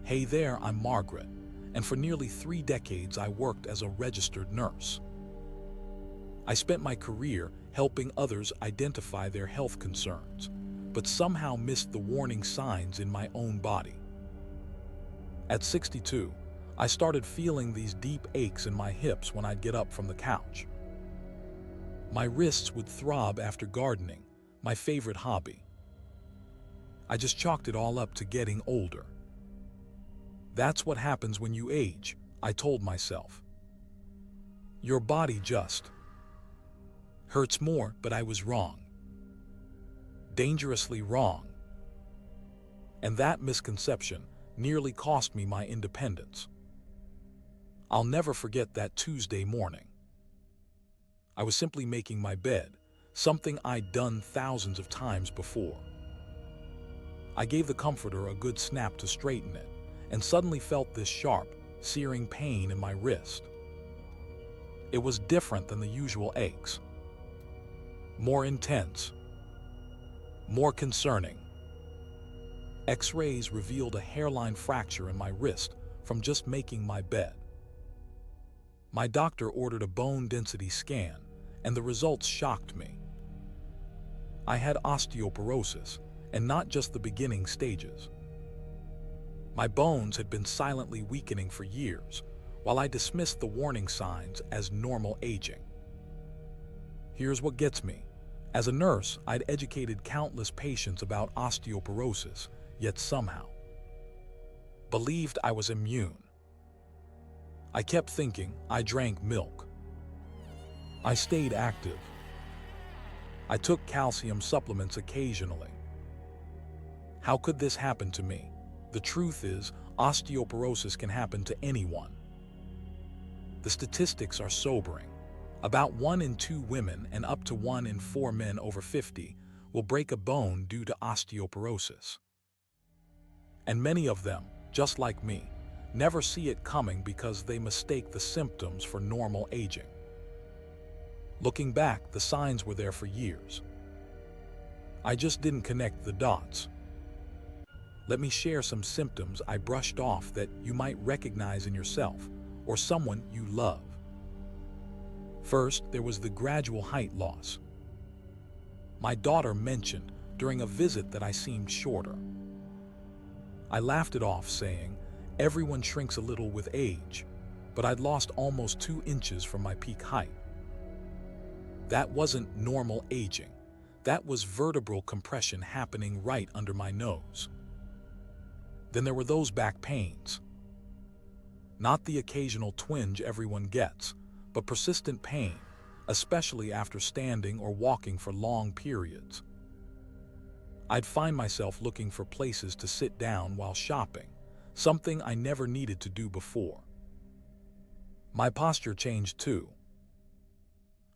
Hey there, I'm Margaret, and for nearly 3 decades I worked as a registered nurse. I spent my career helping others identify their health concerns, but somehow missed the warning signs in my own body. At 62, I started feeling these deep aches in my hips when I'd get up from the couch. My wrists would throb after gardening, my favorite hobby. I just chalked it all up to getting older. That's what happens when you age, I told myself. Your body just hurts more, but I was wrong. Dangerously wrong. And that misconception nearly cost me my independence. I'll never forget that Tuesday morning. I was simply making my bed, something I'd done thousands of times before. I gave the comforter a good snap to straighten it, and suddenly felt this sharp, searing pain in my wrist. It was different than the usual aches. More intense. More concerning. X-rays revealed a hairline fracture in my wrist from just making my bed. My doctor ordered a bone density scan, and the results shocked me. I had osteoporosis, and not just the beginning stages. My bones had been silently weakening for years, while I dismissed the warning signs as normal aging. Here's what gets me. As a nurse, I'd educated countless patients about osteoporosis, yet somehow believed I was immune. I kept thinking I drank milk. I stayed active. I took calcium supplements occasionally. How could this happen to me? The truth is, osteoporosis can happen to anyone. The statistics are sobering. About 1 in 2 women and up to 1 in 4 men over 50 will break a bone due to osteoporosis. And many of them, just like me, never see it coming because they mistake the symptoms for normal aging. Looking back, the signs were there for years. I just didn't connect the dots. Let me share some symptoms I brushed off that you might recognize in yourself or someone you love. First, there was the gradual height loss. My daughter mentioned during a visit that I seemed shorter. I laughed it off, saying, "Everyone shrinks a little with age," but I'd lost almost 2 inches from my peak height. That wasn't normal aging. That was vertebral compression happening right under my nose. Then there were those back pains. Not the occasional twinge everyone gets, but persistent pain, especially after standing or walking for long periods. I'd find myself looking for places to sit down while shopping, something I never needed to do before. My posture changed too.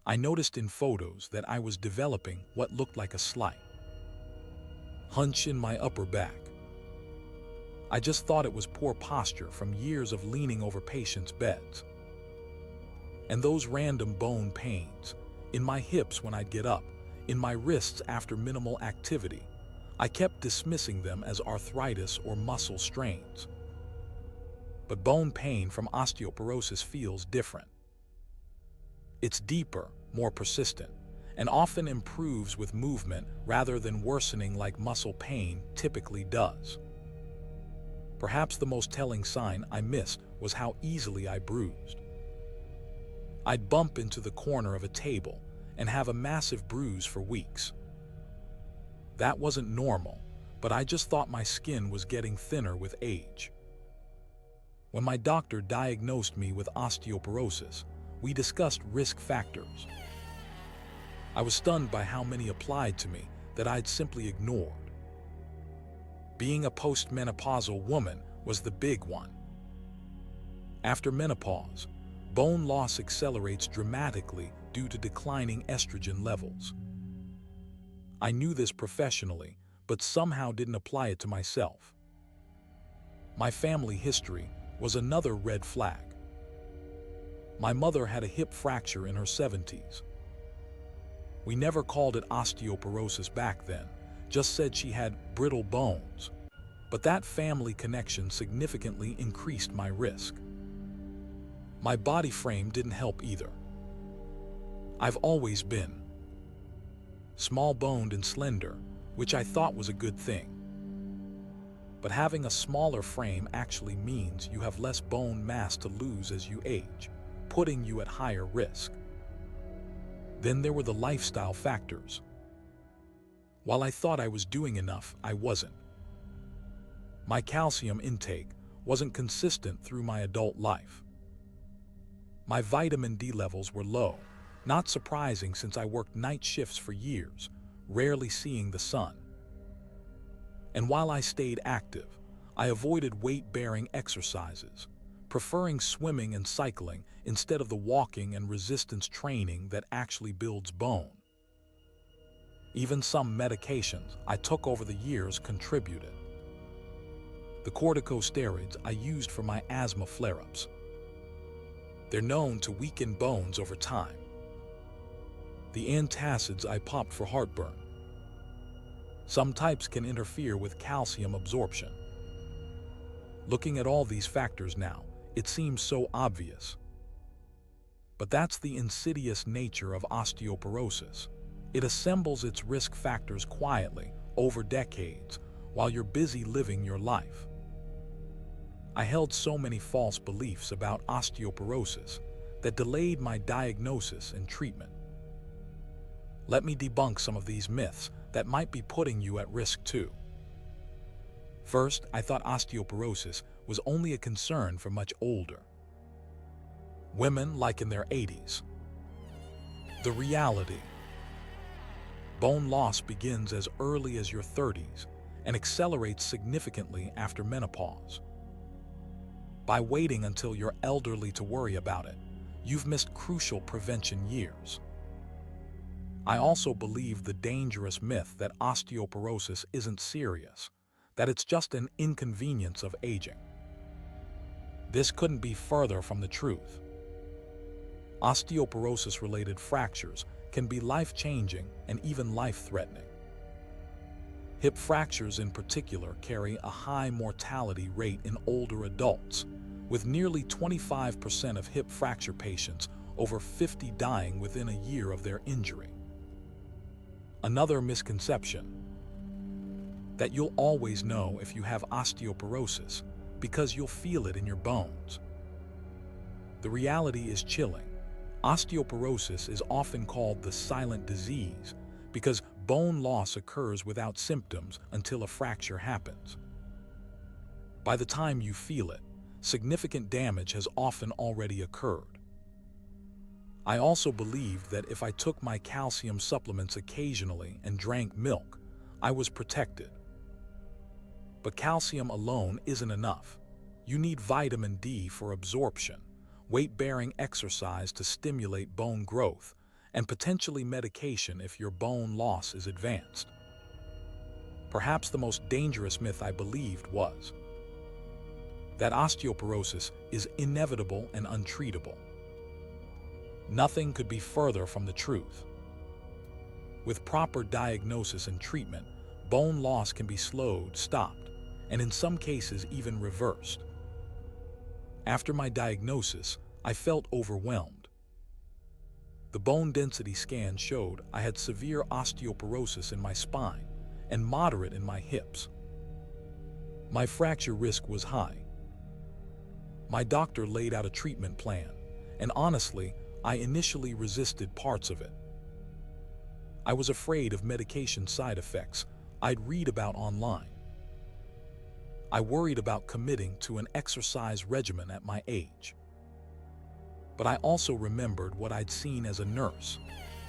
I noticed in photos that I was developing what looked like a slight hunch in my upper back. I just thought it was poor posture from years of leaning over patients' beds. And those random bone pains, in my hips when I'd get up, in my wrists after minimal activity, I kept dismissing them as arthritis or muscle strains. But bone pain from osteoporosis feels different. It's deeper, more persistent, and often improves with movement rather than worsening like muscle pain typically does. Perhaps the most telling sign I missed was how easily I bruised. I'd bump into the corner of a table and have a massive bruise for weeks. That wasn't normal, but I just thought my skin was getting thinner with age. When my doctor diagnosed me with osteoporosis, we discussed risk factors. I was stunned by how many applied to me that I'd simply ignored. Being a postmenopausal woman was the big one. After menopause, bone loss accelerates dramatically due to declining estrogen levels. I knew this professionally, but somehow didn't apply it to myself. My family history was another red flag. My mother had a hip fracture in her 70s. We never called it osteoporosis back then, just said she had brittle bones. but that family connection significantly increased my risk. My body frame didn't help either. I've always been small-boned and slender, which I thought was a good thing. But having a smaller frame actually means you have less bone mass to lose as you age, putting you at higher risk. Then there were the lifestyle factors. While I thought I was doing enough, I wasn't. My calcium intake wasn't consistent through my adult life. My vitamin D levels were low, not surprising since I worked night shifts for years, rarely seeing the sun. And while I stayed active, I avoided weight-bearing exercises, preferring swimming and cycling instead of the walking and resistance training that actually builds bone. Even some medications I took over the years contributed. The corticosteroids I used for my asthma flare-ups. They're known to weaken bones over time. The antacids I popped for heartburn. Some types can interfere with calcium absorption. Looking at all these factors now, it seems so obvious. But that's the insidious nature of osteoporosis. It assembles its risk factors quietly over decades while you're busy living your life. I held so many false beliefs about osteoporosis that delayed my diagnosis and treatment. Let me debunk some of these myths that might be putting you at risk too. First, I thought osteoporosis was only a concern for much older women, like in their 80s. The reality: bone loss begins as early as your 30s and accelerates significantly after menopause. By waiting until you're elderly to worry about it, you've missed crucial prevention years. I also believe the dangerous myth that osteoporosis isn't serious, that it's just an inconvenience of aging. This couldn't be further from the truth. Osteoporosis-related fractures can be life-changing and even life-threatening. Hip fractures in particular carry a high mortality rate in older adults, with nearly 25% of hip fracture patients over 50 dying within a year of their injury. Another misconception: that you'll always know if you have osteoporosis because you'll feel it in your bones. The reality is chilling. Osteoporosis is often called the silent disease because bone loss occurs without symptoms until a fracture happens. By the time you feel it, significant damage has often already occurred. I also believed that if I took my calcium supplements occasionally and drank milk, I was protected. But calcium alone isn't enough. You need vitamin D for absorption, weight-bearing exercise to stimulate bone growth, and potentially medication if your bone loss is advanced. Perhaps the most dangerous myth I believed was that osteoporosis is inevitable and untreatable. Nothing could be further from the truth. With proper diagnosis and treatment, bone loss can be slowed, stopped, and in some cases even reversed. After my diagnosis, I felt overwhelmed. The bone density scan showed I had severe osteoporosis in my spine and moderate in my hips. My fracture risk was high. My doctor laid out a treatment plan, and honestly, I initially resisted parts of it. I was afraid of medication side effects I'd read about online. I worried about committing to an exercise regimen at my age. But I also remembered what I'd seen as a nurse: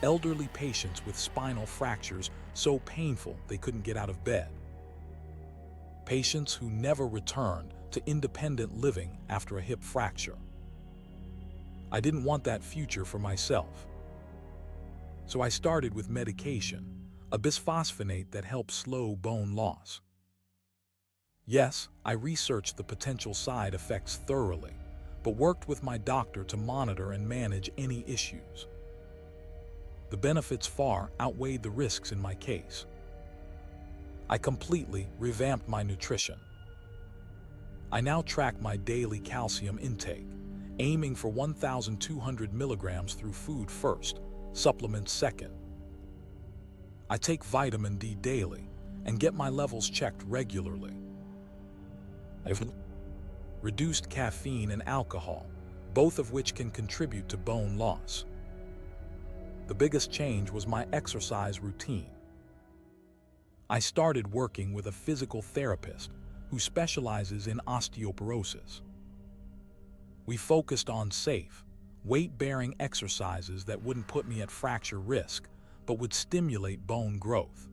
elderly patients with spinal fractures so painful they couldn't get out of bed. Patients who never returned to independent living after a hip fracture. I didn't want that future for myself. So I started with medication, a bisphosphonate that helps slow bone loss. Yes, I researched the potential side effects thoroughly, but worked with my doctor to monitor and manage any issues. The benefits far outweighed the risks in my case. I completely revamped my nutrition. I now track my daily calcium intake, aiming for 1,200 milligrams through food first, supplements second. I take vitamin D daily and get my levels checked regularly. I've reduced caffeine and alcohol, both of which can contribute to bone loss. The biggest change was my exercise routine. I started working with a physical therapist who specializes in osteoporosis. We focused on safe, weight-bearing exercises that wouldn't put me at fracture risk, but would stimulate bone growth.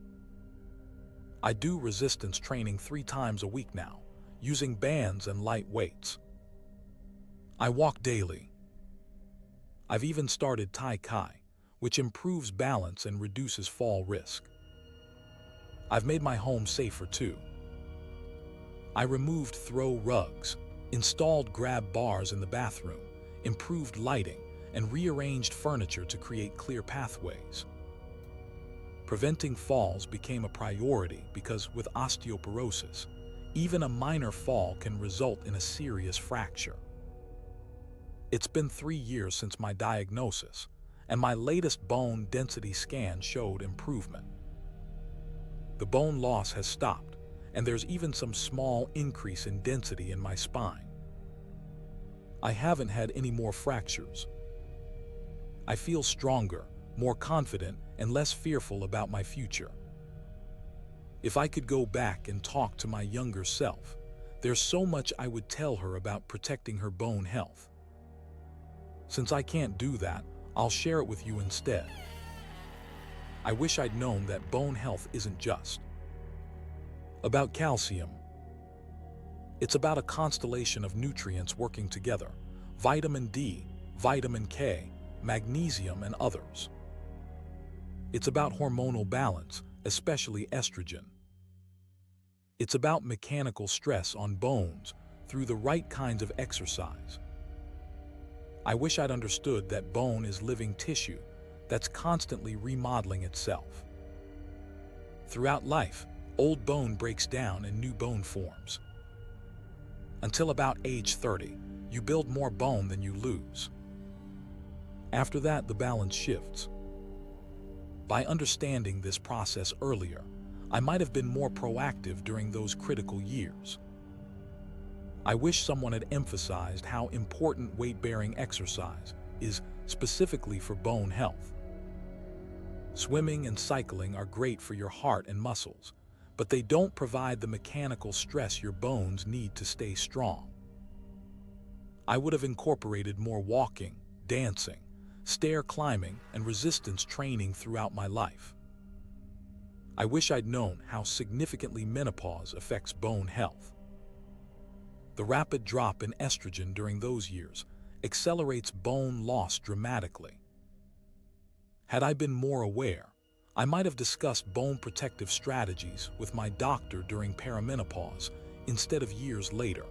I do resistance training 3 times a week now, using bands and light weights. I walk daily. I've even started Tai Chi, which improves balance and reduces fall risk. I've made my home safer too. I removed throw rugs, installed grab bars in the bathroom, improved lighting, and rearranged furniture to create clear pathways. Preventing falls became a priority because with osteoporosis, even a minor fall can result in a serious fracture. It's been 3 years since my diagnosis, and my latest bone density scan showed improvement. The bone loss has stopped, and there's even some small increase in density in my spine. I haven't had any more fractures. I feel stronger, more confident, and less fearful about my future. If I could go back and talk to my younger self, there's so much I would tell her about protecting her bone health. Since I can't do that, I'll share it with you instead. I wish I'd known that bone health isn't just about calcium. It's about a constellation of nutrients working together: vitamin D, vitamin K, magnesium, and others. It's about hormonal balance, especially estrogen. It's about mechanical stress on bones through the right kinds of exercise. I wish I'd understood that bone is living tissue that's constantly remodeling itself. Throughout life, old bone breaks down and new bone forms. Until about age 30, you build more bone than you lose. After that, the balance shifts. By understanding this process earlier, I might have been more proactive during those critical years. I wish someone had emphasized how important weight-bearing exercise is specifically for bone health. Swimming and cycling are great for your heart and muscles, but they don't provide the mechanical stress your bones need to stay strong. I would have incorporated more walking, dancing, stair climbing, and resistance training throughout my life. I wish I'd known how significantly menopause affects bone health. The rapid drop in estrogen during those years accelerates bone loss dramatically. Had I been more aware, I might have discussed bone protective strategies with my doctor during perimenopause instead of years later.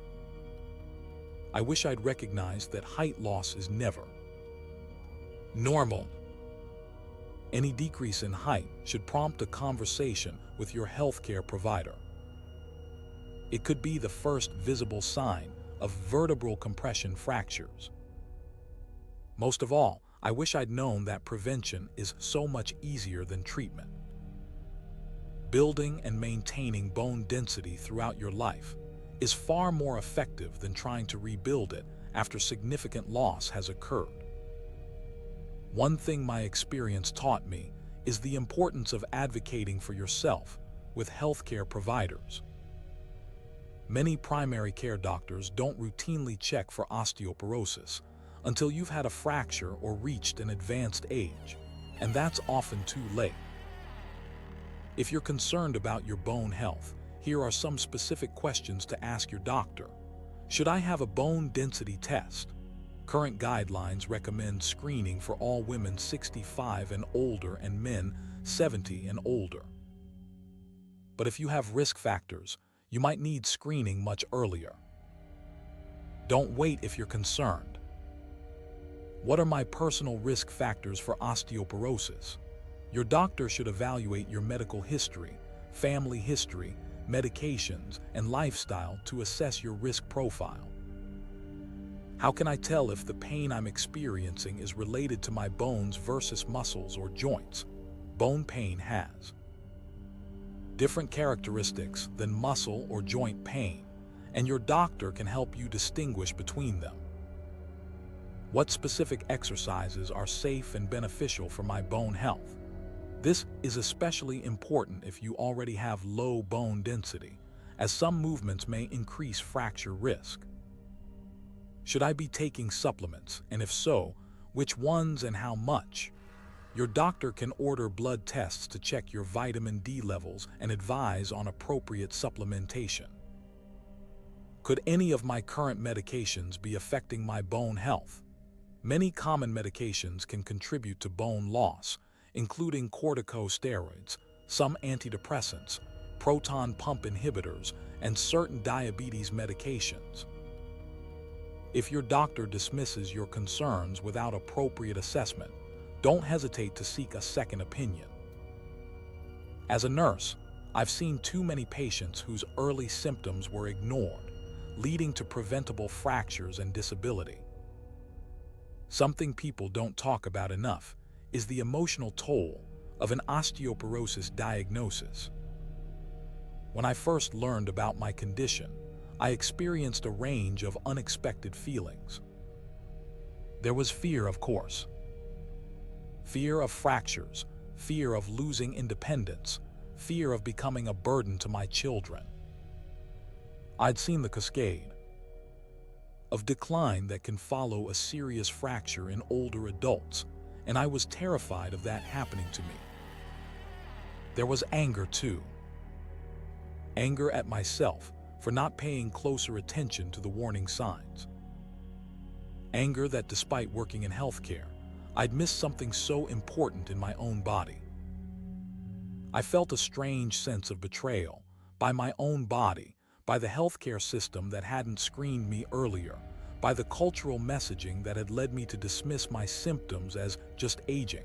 I wish I'd recognized that height loss is never normal. Any decrease in height should prompt a conversation with your healthcare provider. It could be the first visible sign of vertebral compression fractures. Most of all, I wish I'd known that prevention is so much easier than treatment. Building and maintaining bone density throughout your life is far more effective than trying to rebuild it after significant loss has occurred. One thing my experience taught me is the importance of advocating for yourself with healthcare providers. Many primary care doctors don't routinely check for osteoporosis until you've had a fracture or reached an advanced age, and that's often too late. If you're concerned about your bone health, here are some specific questions to ask your doctor. Should I have a bone density test? Current guidelines recommend screening for all women 65 and older and men 70 and older. But if you have risk factors, you might need screening much earlier. Don't wait if you're concerned. What are my personal risk factors for osteoporosis? Your doctor should evaluate your medical history, family history, medications, and lifestyle to assess your risk profile. How can I tell if the pain I'm experiencing is related to my bones versus muscles or joints? Bone pain has different characteristics than muscle or joint pain, and your doctor can help you distinguish between them. What specific exercises are safe and beneficial for my bone health? This is especially important if you already have low bone density, as some movements may increase fracture risk. Should I be taking supplements, and if so, which ones and how much? Your doctor can order blood tests to check your vitamin D levels and advise on appropriate supplementation. Could any of my current medications be affecting my bone health? Many common medications can contribute to bone loss, including corticosteroids, some antidepressants, proton pump inhibitors, and certain diabetes medications. If your doctor dismisses your concerns without appropriate assessment, don't hesitate to seek a second opinion. As a nurse, I've seen too many patients whose early symptoms were ignored, leading to preventable fractures and disability. Something people don't talk about enough is the emotional toll of an osteoporosis diagnosis. When I first learned about my condition, I experienced a range of unexpected feelings. There was fear, of course. Fear of fractures, fear of losing independence, fear of becoming a burden to my children. I'd seen the cascade of decline that can follow a serious fracture in older adults, and I was terrified of that happening to me. There was anger too. Anger at myself for not paying closer attention to the warning signs. Anger that despite working in healthcare, I'd missed something so important in my own body. I felt a strange sense of betrayal by my own body, by the healthcare system that hadn't screened me earlier, by the cultural messaging that had led me to dismiss my symptoms as just aging.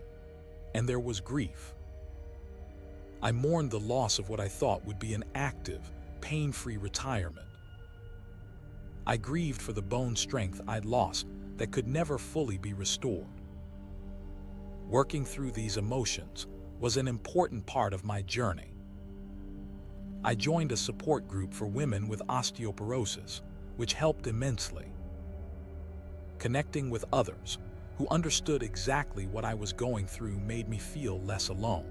And there was grief. I mourned the loss of what I thought would be an active, pain-free retirement. I grieved for the bone strength I'd lost that could never fully be restored. Working through these emotions was an important part of my journey. I joined a support group for women with osteoporosis, which helped immensely. Connecting with others who understood exactly what I was going through made me feel less alone.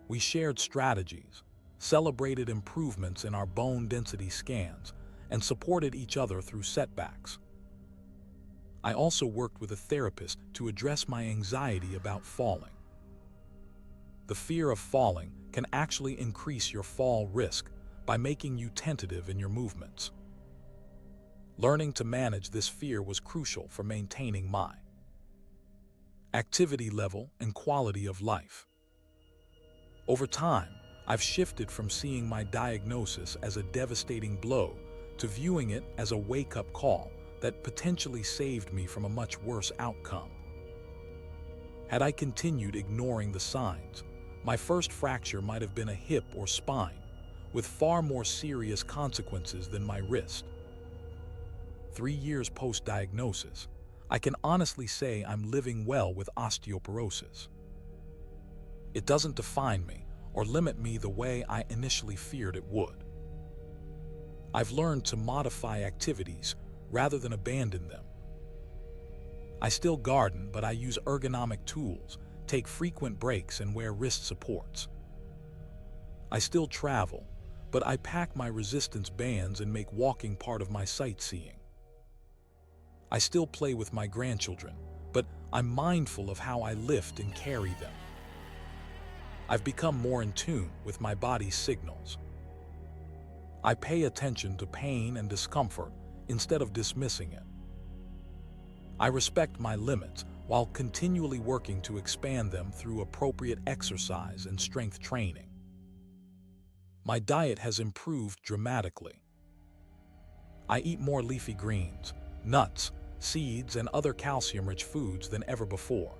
We shared strategies, celebrated improvements in our bone density scans, and supported each other through setbacks. I also worked with a therapist to address my anxiety about falling. The fear of falling can actually increase your fall risk by making you tentative in your movements. Learning to manage this fear was crucial for maintaining my activity level and quality of life. Over time, I've shifted from seeing my diagnosis as a devastating blow to viewing it as a wake-up call that potentially saved me from a much worse outcome. Had I continued ignoring the signs, my first fracture might have been a hip or spine, with far more serious consequences than my wrist. 3 years post-diagnosis, I can honestly say I'm living well with osteoporosis. It doesn't define me or limit me the way I initially feared it would. I've learned to modify activities rather than abandon them. I still garden, but I use ergonomic tools, take frequent breaks, and wear wrist supports. I still travel, but I pack my resistance bands and make walking part of my sightseeing. I still play with my grandchildren, but I'm mindful of how I lift and carry them. I've become more in tune with my body's signals. I pay attention to pain and discomfort instead of dismissing it. I respect my limits while continually working to expand them through appropriate exercise and strength training. My diet has improved dramatically. I eat more leafy greens, nuts, seeds, and other calcium-rich foods than ever before.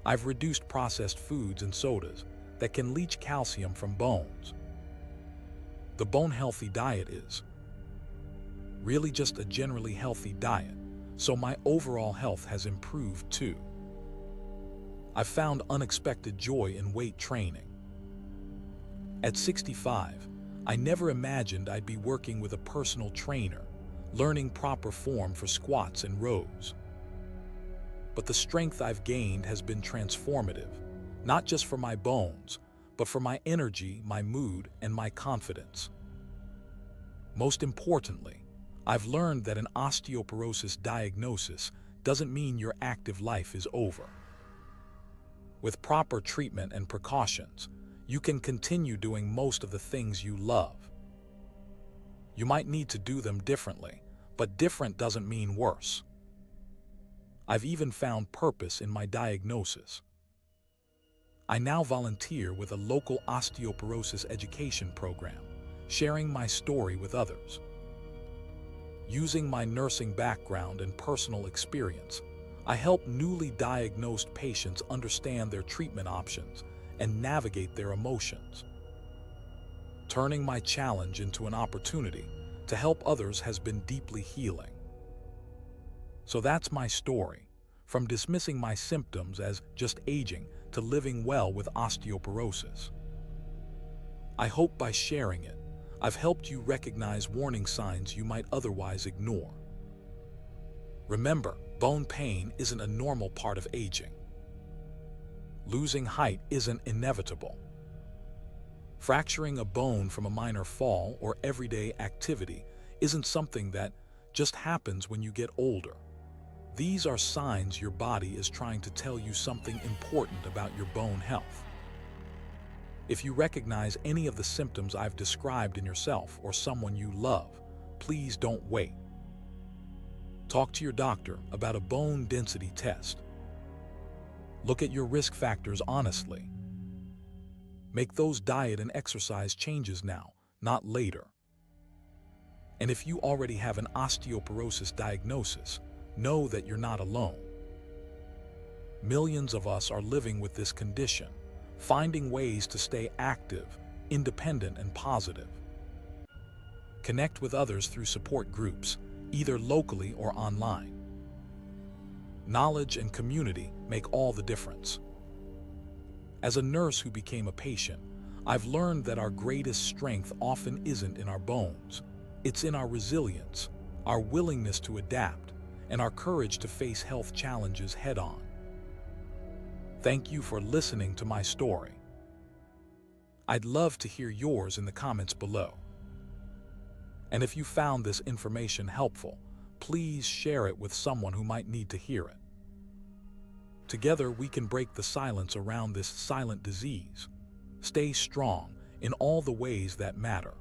I've reduced processed foods and sodas that can leach calcium from bones. The bone-healthy diet is really just a generally healthy diet, so my overall health has improved too. I've found unexpected joy in weight training. At 65, I never imagined I'd be working with a personal trainer, learning proper form for squats and rows. But the strength I've gained has been transformative, not just for my bones, but for my energy, my mood, and my confidence. Most importantly, I've learned that an osteoporosis diagnosis doesn't mean your active life is over. With proper treatment and precautions, you can continue doing most of the things you love. You might need to do them differently, but different doesn't mean worse. I've even found purpose in my diagnosis. I now volunteer with a local osteoporosis education program, sharing my story with others. Using my nursing background and personal experience, I help newly diagnosed patients understand their treatment options and navigate their emotions. Turning my challenge into an opportunity to help others has been deeply healing. So that's my story, from dismissing my symptoms as just aging to living well with osteoporosis. I hope by sharing it, I've helped you recognize warning signs you might otherwise ignore. Remember, bone pain isn't a normal part of aging. Losing height isn't inevitable. Fracturing a bone from a minor fall or everyday activity isn't something that just happens when you get older. These are signs your body is trying to tell you something important about your bone health. If you recognize any of the symptoms I've described in yourself or someone you love, please don't wait. Talk to your doctor about a bone density test. Look at your risk factors honestly. Make those diet and exercise changes now, not later. And if you already have an osteoporosis diagnosis, know that you're not alone. Millions of us are living with this condition, finding ways to stay active, independent, and positive. Connect with others through support groups, either locally or online. Knowledge and community make all the difference. As a nurse who became a patient, I've learned that our greatest strength often isn't in our bones. It's in our resilience, our willingness to adapt, and our courage to face health challenges head-on. Thank you for listening to my story. I'd love to hear yours in the comments below. And if you found this information helpful, please share it with someone who might need to hear it. Together, we can break the silence around this silent disease. Stay strong in all the ways that matter.